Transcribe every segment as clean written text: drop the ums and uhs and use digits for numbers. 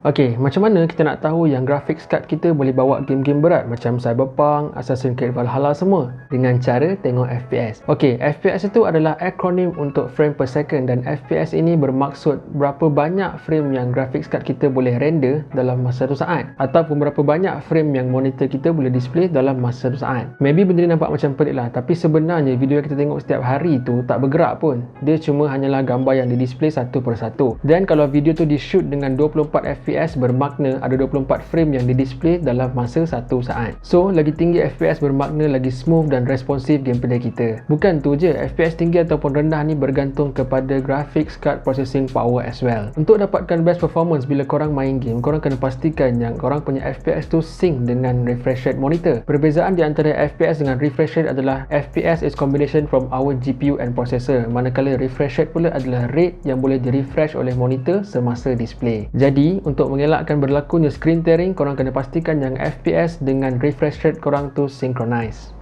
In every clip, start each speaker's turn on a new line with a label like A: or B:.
A: Okey, macam mana kita nak tahu yang graphics card kita boleh bawa game-game berat macam Cyberpunk, Assassin's Creed Valhalla semua dengan cara tengok FPS. Okey, FPS itu adalah akronim untuk frame per second dan FPS ini bermaksud berapa banyak frame yang graphics card kita boleh render dalam masa satu saat ataupun berapa banyak frame yang monitor kita boleh display dalam masa satu saat. Maybe benda ni nampak macam pelik lah, tapi sebenarnya video yang kita tengok setiap hari tu tak bergerak pun. Dia cuma hanyalah gambar yang di display satu persatu. Dan kalau video tu di shoot dengan 24 FPS bermakna ada 24 frame yang di-display dalam masa 1 saat. So, lagi tinggi FPS bermakna lagi smooth dan responsif gameplay kita. Bukan tu je, FPS tinggi ataupun rendah ni bergantung kepada graphics card processing power as well. Untuk dapatkan best performance bila korang main game, korang kena pastikan yang korang punya FPS tu sync dengan refresh rate monitor. Perbezaan di antara FPS dengan refresh rate adalah FPS is combination from our GPU and processor, manakala refresh rate pula adalah rate yang boleh di-refresh oleh monitor semasa display. Jadi, untuk mengelakkan berlakunya screen tearing, korang kena pastikan yang FPS dengan refresh rate korang tu synchronize.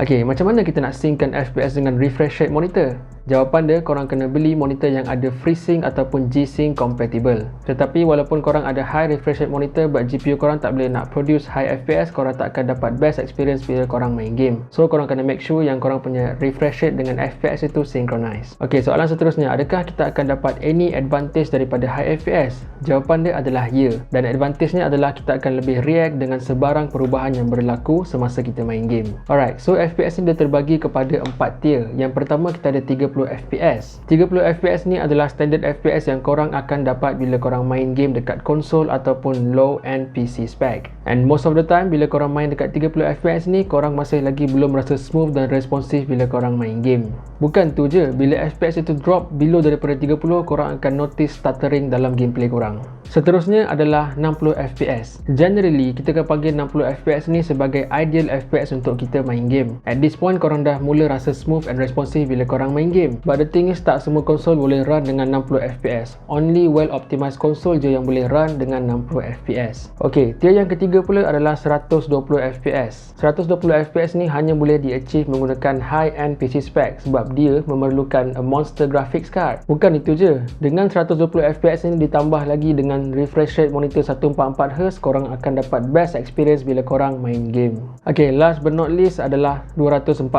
A: Okey, macam mana kita nak synckan FPS dengan refresh rate monitor? Jawapan dia, korang kena beli monitor yang ada FreeSync ataupun G-Sync compatible. Tetapi walaupun korang ada high refresh rate monitor, but GPU korang tak boleh nak produce high FPS, korang tak akan dapat best experience bila korang main game. So, korang kena make sure yang korang punya refresh rate dengan FPS itu synchronize. Okey, soalan seterusnya, adakah kita akan dapat any advantage daripada high FPS? Jawapan dia adalah ya. Dan advantage-nya adalah kita akan lebih react dengan sebarang perubahan yang berlaku semasa kita main game. Alright, so FPS ni dia terbagi kepada 4 tier. Yang pertama, kita ada 30 FPS. 30 FPS ni adalah standard FPS yang korang akan dapat bila korang main game dekat konsol ataupun low-end PC spec. And most of the time, bila korang main dekat 30 FPS ni, korang masih lagi belum rasa smooth dan responsif bila korang main game. Bukan tu je, bila FPS itu drop below daripada 30, korang akan notice stuttering dalam gameplay korang. Seterusnya adalah 60 FPS. Generally, kita akan panggil 60 FPS ni sebagai ideal FPS untuk kita main game. At this point, korang dah mula rasa smooth and responsif bila korang main game. But the thing is, tak semua konsol boleh run dengan 60 FPS. Only well-optimized konsol je yang boleh run dengan 60 FPS. Ok, tier yang ketiga pula adalah 120 FPS. 120 FPS ni hanya boleh di-achieve menggunakan high-end PC spec sebab dia memerlukan a monster graphics card. Bukan itu je, dengan 120 FPS ni ditambah lagi dengan refresh rate monitor 144Hz, korang akan dapat best experience bila korang main game. Ok, last but not least adalah 240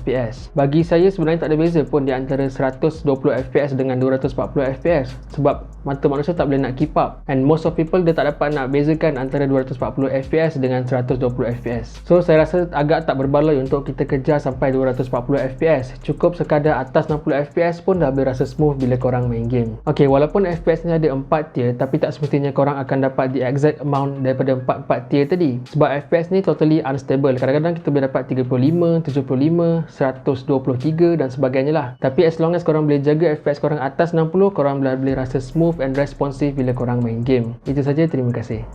A: FPS. Bagi saya sebenarnya tak ada beza pun di antara 120 FPS dengan 240 FPS sebab mata manusia tak boleh nak keep up, and most of people dia tak dapat nak bezakan antara 240 FPS dengan 120 FPS. So saya rasa agak tak berbaloi untuk kita kejar sampai 240 FPS. Cukup sekadar atas 60 FPS pun dah boleh rasa smooth bila korang main game. Ok, walaupun FPS ni ada 4 tier, tapi tak semestinya korang akan dapat the exact amount daripada 4 tier tadi sebab FPS ni totally unstable. Kadang-kadang kita boleh dapat 35, 75, 123 dan sebagainya lah. Tapi as long as korang boleh jaga FPS korang atas 60, korang boleh rasa smooth and responsive bila korang main game. Itu saja, terima kasih.